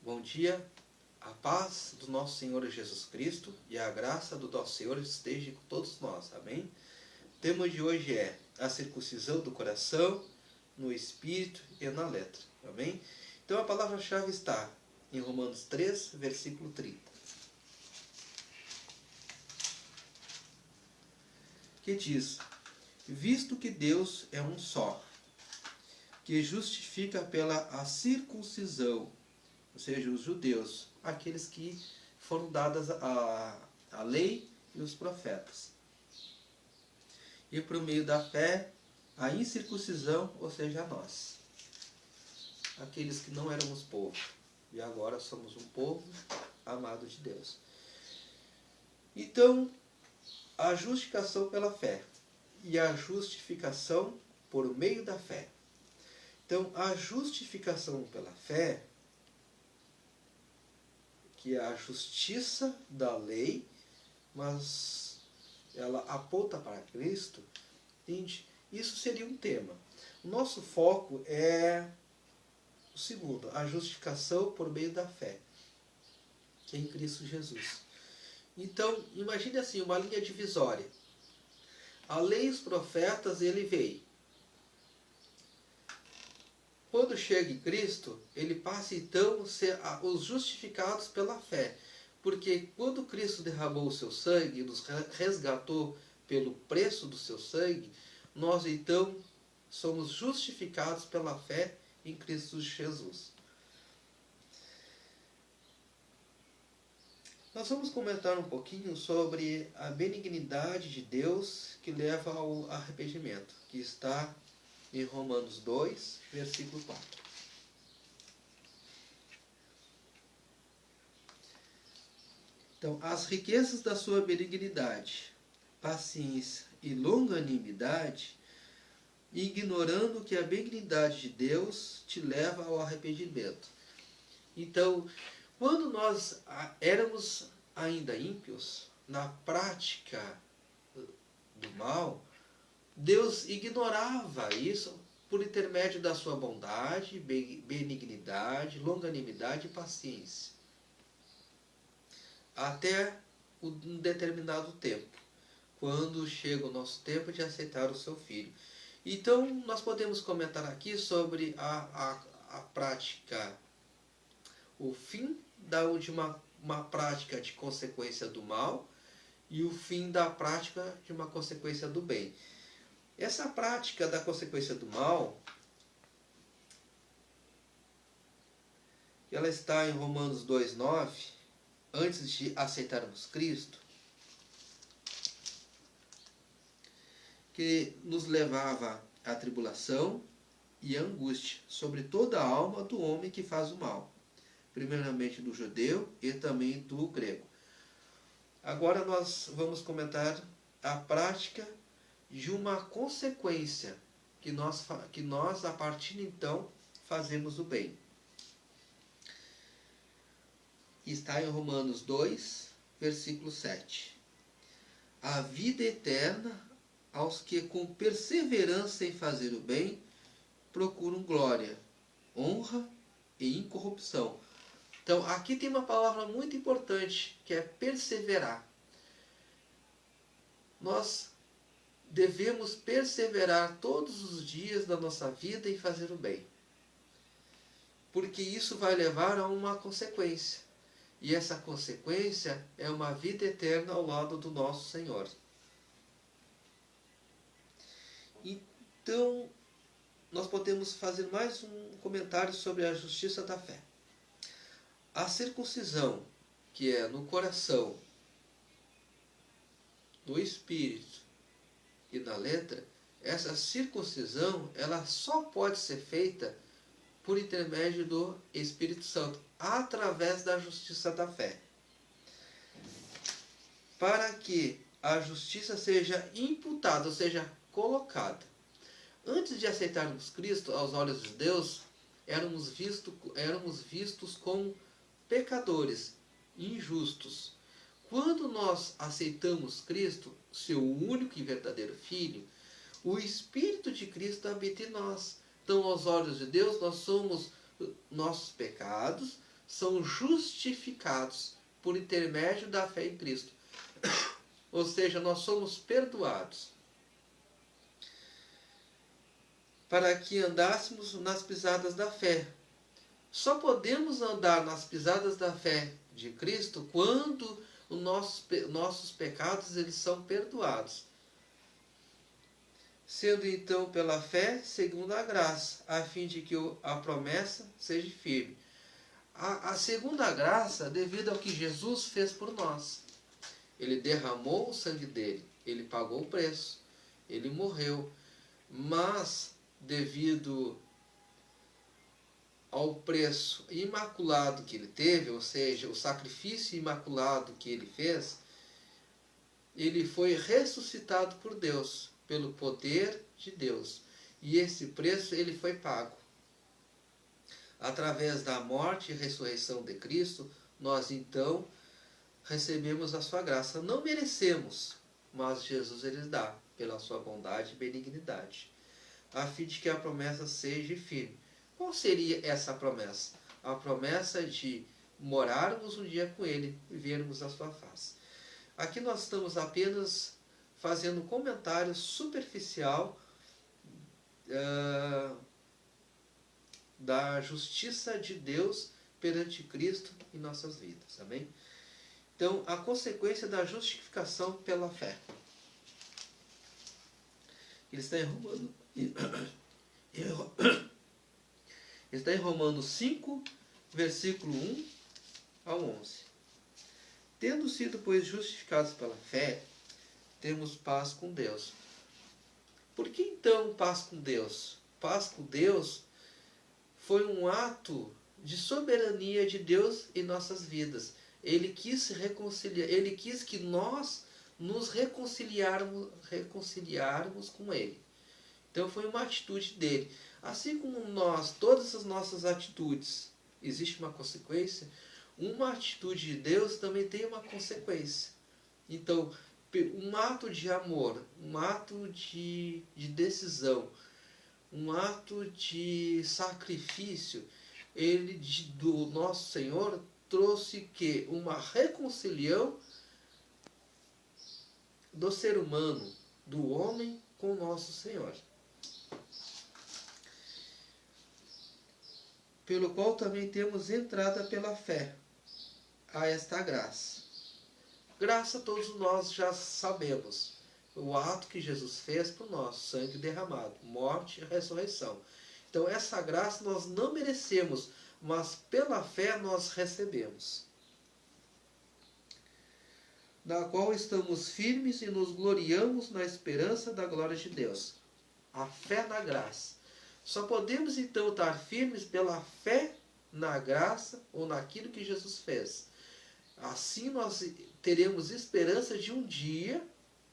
Bom dia, a paz do nosso Senhor Jesus Cristo e a graça do nosso Senhor esteja com todos nós, amém? O tema de hoje é a circuncisão do coração, no espírito e na letra, amém? Então a palavra-chave está em Romanos 3, versículo 30. Que diz: visto que Deus é um só, que justifica pela circuncisão, ou seja, os judeus, aqueles que foram dadas a lei e os profetas. E por meio da fé, a incircuncisão, ou seja, nós. Aqueles que não éramos povo, e agora somos um povo amado de Deus. Então, a justificação pela fé e a justificação por meio da fé. Então, a justificação pela fé, que é a justiça da lei, mas ela aponta para Cristo, entende? Isso seria um tema. O nosso foco é o segundo, a justificação por meio da fé, que é em Cristo Jesus. Então, imagine assim, uma linha divisória. A lei e os profetas, ele veio. Quando chega em Cristo, ele passa então a ser os justificados pela fé. Porque quando Cristo derramou o seu sangue, nos resgatou pelo preço do seu sangue, nós então somos justificados pela fé em Cristo Jesus. Nós vamos comentar um pouquinho sobre a benignidade de Deus que leva ao arrependimento, que está em Romanos 2, versículo 4. Então, as riquezas da sua benignidade, paciência e longanimidade, ignorando que a benignidade de Deus te leva ao arrependimento. Então, quando nós éramos ainda ímpios, na prática do mal, Deus ignorava isso por intermédio da sua bondade, benignidade, longanimidade e paciência. Até um determinado tempo, quando chega o nosso tempo de aceitar o seu Filho. Então, nós podemos comentar aqui sobre a prática, o fim de uma prática de consequência do mal e o fim da prática de uma consequência do bem. Essa prática da consequência do mal, ela está em Romanos 2,9, antes de aceitarmos Cristo, que nos levava à tribulação e à angústia sobre toda a alma do homem que faz o mal, primeiramente do judeu e também do grego. Agora nós vamos comentar a prática de uma consequência que nós a partir de então fazemos o bem. Está em Romanos 2, versículo 7. A vida eterna aos que com perseverança em fazer o bem procuram glória, honra e incorrupção. Então aqui tem uma palavra muito importante, que é perseverar. Nós devemos perseverar todos os dias da nossa vida em fazer o bem. Porque isso vai levar a uma consequência. E essa consequência é uma vida eterna ao lado do nosso Senhor. Então, nós podemos fazer mais um comentário sobre a justiça da fé. A circuncisão, que é no coração, no espírito e na letra, essa circuncisão ela só pode ser feita por intermédio do Espírito Santo, através da justiça da fé. Para que a justiça seja imputada, ou seja, colocada. Antes de aceitarmos Cristo aos olhos de Deus, éramos vistos como pecadores, injustos. Quando nós aceitamos Cristo, seu único e verdadeiro Filho, o Espírito de Cristo habita em nós. Então, aos olhos de Deus, nós somos nossos pecados são justificados por intermédio da fé em Cristo. Ou seja, nós somos perdoados para que andássemos nas pisadas da fé. Só podemos andar nas pisadas da fé de Cristo quando os nossos pecados eles são perdoados. Sendo então pela fé segundo a graça, a fim de que a promessa seja firme. A segunda graça, devido ao que Jesus fez por nós. Ele derramou o sangue dele, ele pagou o preço, ele morreu. Mas, devido ao preço imaculado que ele teve, ou seja, o sacrifício imaculado que ele fez, ele foi ressuscitado por Deus, pelo poder de Deus. E esse preço ele foi pago. Através da morte e ressurreição de Cristo, nós então recebemos a sua graça. Não merecemos, mas Jesus ele dá pela sua bondade e benignidade, a fim de que a promessa seja firme. Qual seria essa promessa? A promessa de morarmos um dia com ele e vermos a sua face. Aqui nós estamos apenas fazendo um comentário superficial da justiça de Deus perante Cristo em nossas vidas. Amém? Então, a consequência da justificação pela fé. Ele está em Romanos 5, versículo 1 ao 11. Tendo sido, pois, justificados pela fé, temos paz com Deus. Por que então paz com Deus? Paz com Deus foi um ato de soberania de Deus em nossas vidas. Ele quis se reconciliar, ele quis que nós nos reconciliarmos com ele. Então foi uma atitude dele. Assim como nós, todas as nossas atitudes, existe uma consequência, uma atitude de Deus também tem uma consequência. Então, um ato de amor, um ato de decisão, um ato de sacrifício, do nosso Senhor trouxe que uma reconciliação do ser humano, do homem com o nosso Senhor. Pelo qual também temos entrada pela fé a esta graça. Graça todos nós já sabemos. O ato que Jesus fez por nós, sangue derramado, morte e ressurreição. Então essa graça nós não merecemos, mas pela fé nós recebemos. Na qual estamos firmes e nos gloriamos na esperança da glória de Deus. A fé na graça. Só podemos então estar firmes pela fé na graça ou naquilo que Jesus fez. Assim nós teremos esperança de um dia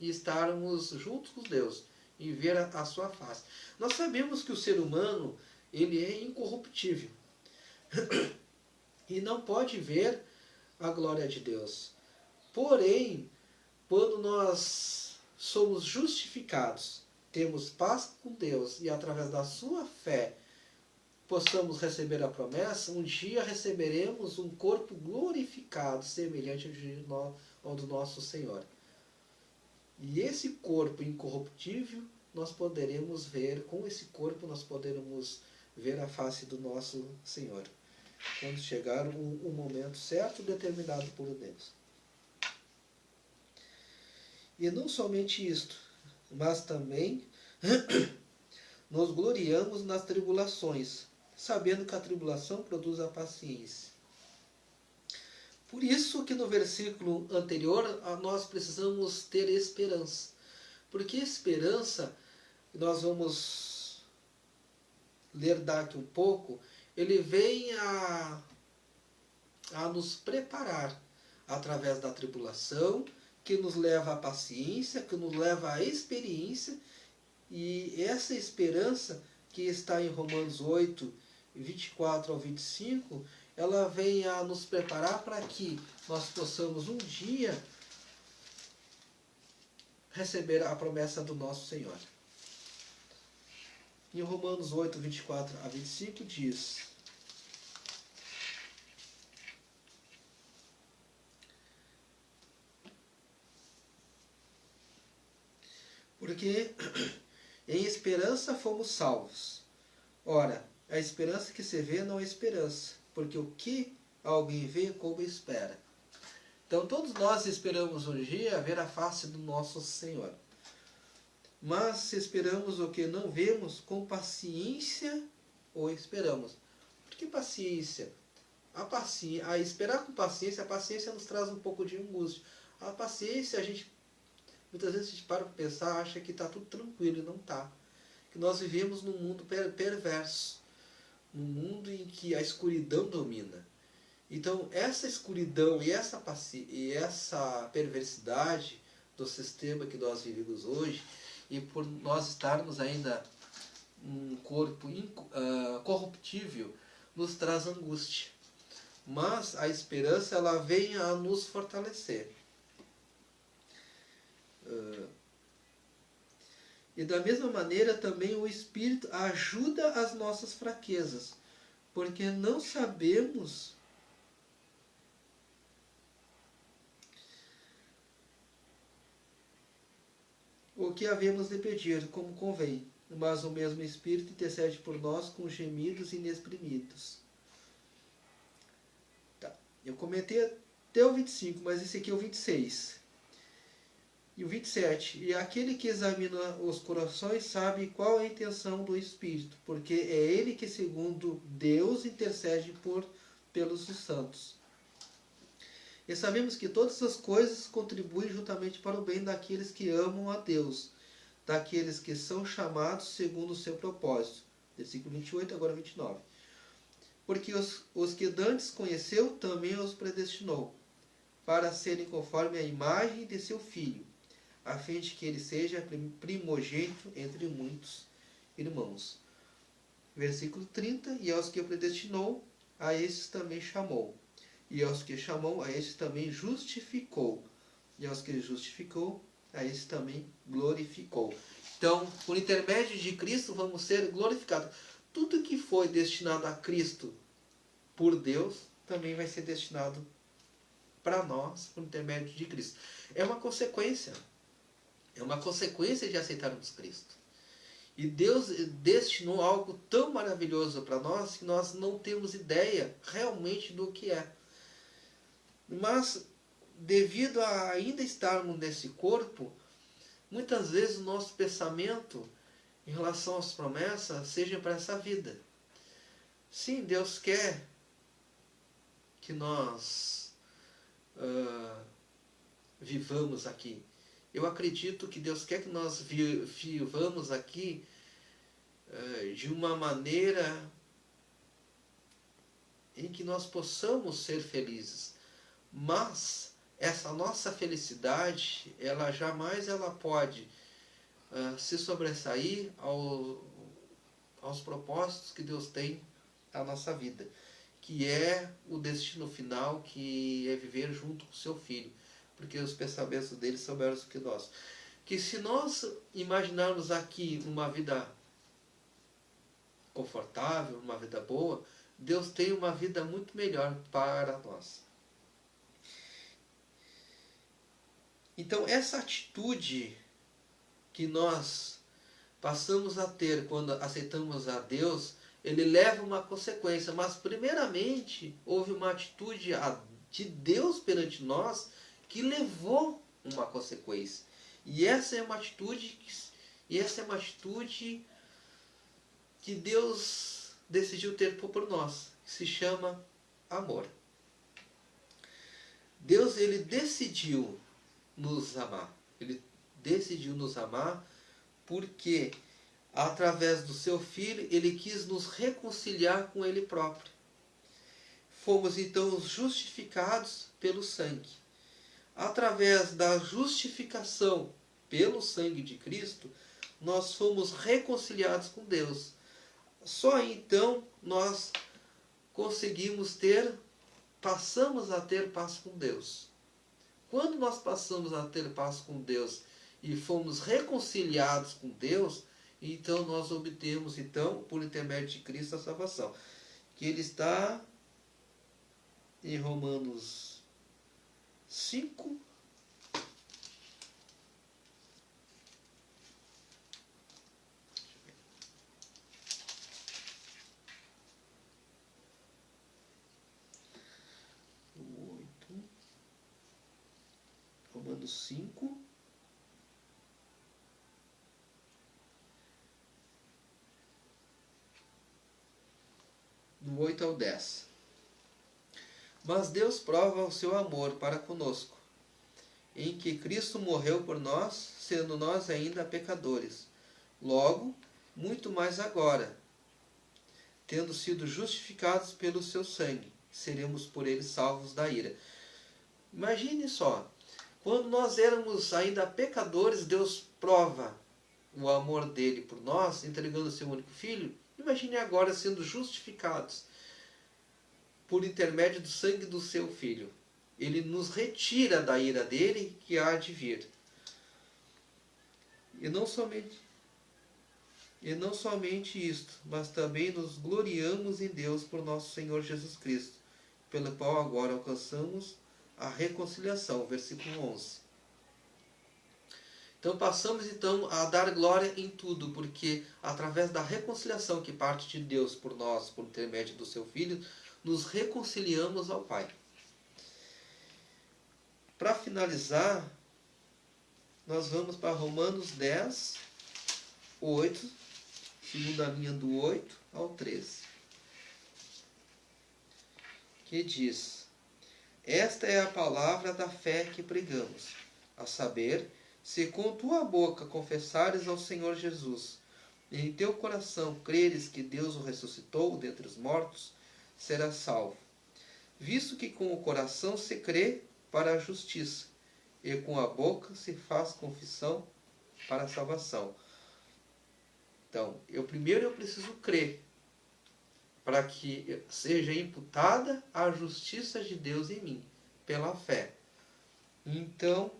estarmos juntos com Deus e ver a sua face. Nós sabemos que o ser humano ele é incorruptível e não pode ver a glória de Deus. Porém, quando nós somos justificados, temos paz com Deus e através da sua fé possamos receber a promessa, um dia receberemos um corpo glorificado, semelhante ao do nosso Senhor. E esse corpo incorruptível, nós poderemos ver, com esse corpo nós poderemos ver a face do nosso Senhor, quando chegar um momento certo, determinado por Deus. E não somente isto, mas também nos gloriamos nas tribulações, sabendo que a tribulação produz a paciência. Por isso que no versículo anterior nós precisamos ter esperança. Porque esperança, nós vamos ler daqui um pouco, ele vem a nos preparar através da tribulação, que nos leva à paciência, que nos leva à experiência, e essa esperança que está em Romanos 8, 24 ao 25, ela vem a nos preparar para que nós possamos um dia receber a promessa do nosso Senhor. Em Romanos 8, 24 a 25 diz: Porque em esperança fomos salvos. Ora, a esperança que se vê não é esperança, porque o que alguém vê, como espera. Então todos nós esperamos um dia ver a face do nosso Senhor. Mas se esperamos o que não vemos, com paciência o esperamos. Por que paciência? A esperar com paciência, a paciência nos traz um pouco de angústia. A paciência, muitas vezes a gente para para pensar, acha que está tudo tranquilo, e não está. Que nós vivemos num mundo perverso, num mundo em que a escuridão domina. Então, essa escuridão e essa perversidade do sistema que nós vivemos hoje, e por nós estarmos ainda um corpo corruptível, nos traz angústia. Mas a esperança, ela vem a nos fortalecer. E da mesma maneira também o Espírito ajuda as nossas fraquezas, porque não sabemos o que havemos de pedir, como convém, mas o mesmo Espírito intercede por nós com gemidos inexprimidos. Tá. Eu comentei até o 25, mas esse aqui é o 26. E o 27. E aquele que examina os corações sabe qual é a intenção do Espírito, porque é ele que, segundo Deus, intercede pelos santos. E sabemos que todas as coisas contribuem juntamente para o bem daqueles que amam a Deus, daqueles que são chamados segundo o seu propósito. Versículo 28, agora 29. Porque os que dantes conheceu, também os predestinou, para serem conforme a imagem de seu Filho, a fim de que ele seja primogênito entre muitos irmãos. Versículo 30. E aos que predestinou, a esses também chamou. E aos que chamou, a esses também justificou. E aos que justificou, a esses também glorificou. Então, por intermédio de Cristo, vamos ser glorificados. Tudo que foi destinado a Cristo por Deus, também vai ser destinado para nós, por intermédio de Cristo. É uma consequência. É uma consequência de aceitarmos Cristo. E Deus destinou algo tão maravilhoso para nós que nós não temos ideia realmente do que é. Mas, devido a ainda estarmos nesse corpo, muitas vezes o nosso pensamento em relação às promessas seja para essa vida. Sim, Deus quer que nós vivamos aqui. Eu acredito que Deus quer que nós vivamos aqui de uma maneira em que nós possamos ser felizes. Mas essa nossa felicidade, ela jamais pode se sobressair aos propósitos que Deus tem na nossa vida, que é o destino final, que é viver junto com o seu Filho, porque os pensamentos dele são maiores do que nós. Que se nós imaginarmos aqui uma vida confortável, uma vida boa, Deus tem uma vida muito melhor para nós. Então, essa atitude que nós passamos a ter quando aceitamos a Deus, ele leva uma consequência. Mas, primeiramente, houve uma atitude de Deus perante nós que levou uma consequência. E essa é uma atitude que Deus decidiu ter por nós, que se chama amor. Deus, ele decidiu nos amar. Ele decidiu nos amar porque, através do seu Filho, ele quis nos reconciliar com ele próprio. Fomos então justificados pelo sangue. Através da justificação pelo sangue de Cristo, nós fomos reconciliados com Deus. Só então nós passamos a ter paz com Deus. Quando nós passamos a ter paz com Deus e fomos reconciliados com Deus, então nós obtemos, por intermédio de Cristo, a salvação. Que ele está em Romanos 5, 5, do 8 ao 10. Mas Deus prova o seu amor para conosco, em que Cristo morreu por nós, sendo nós ainda pecadores. Logo, muito mais agora, tendo sido justificados pelo seu sangue, seremos por ele salvos da ira. Imagine só, quando nós éramos ainda pecadores, Deus prova o amor dele por nós, entregando o seu único filho. Imagine agora sendo justificados por intermédio do sangue do seu filho. Ele nos retira da ira dele que há de vir. E não somente isto, mas também nos gloriamos em Deus por nosso Senhor Jesus Cristo, pelo qual agora alcançamos a reconciliação. Versículo 11. Então passamos a dar glória em tudo, porque através da reconciliação que parte de Deus por nós, por intermédio do seu Filho, nos reconciliamos ao Pai. Para finalizar, nós vamos para Romanos 10, 8, segunda linha do 8 ao 13, que diz: Esta é a palavra da fé que pregamos, a saber, se com tua boca confessares ao Senhor Jesus, e em teu coração creres que Deus o ressuscitou dentre os mortos, serás salvo. Visto que com o coração se crê para a justiça, e com a boca se faz confissão para a salvação. Então, primeiro eu preciso crer, para que seja imputada a justiça de Deus em mim, pela fé. Então,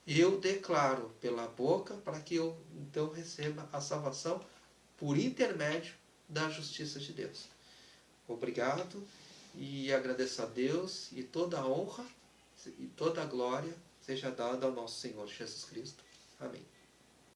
eu declaro pela boca, para que eu então receba a salvação por intermédio da justiça de Deus. Obrigado e agradeço a Deus, e toda a honra e toda a glória seja dada ao nosso Senhor Jesus Cristo. Amém.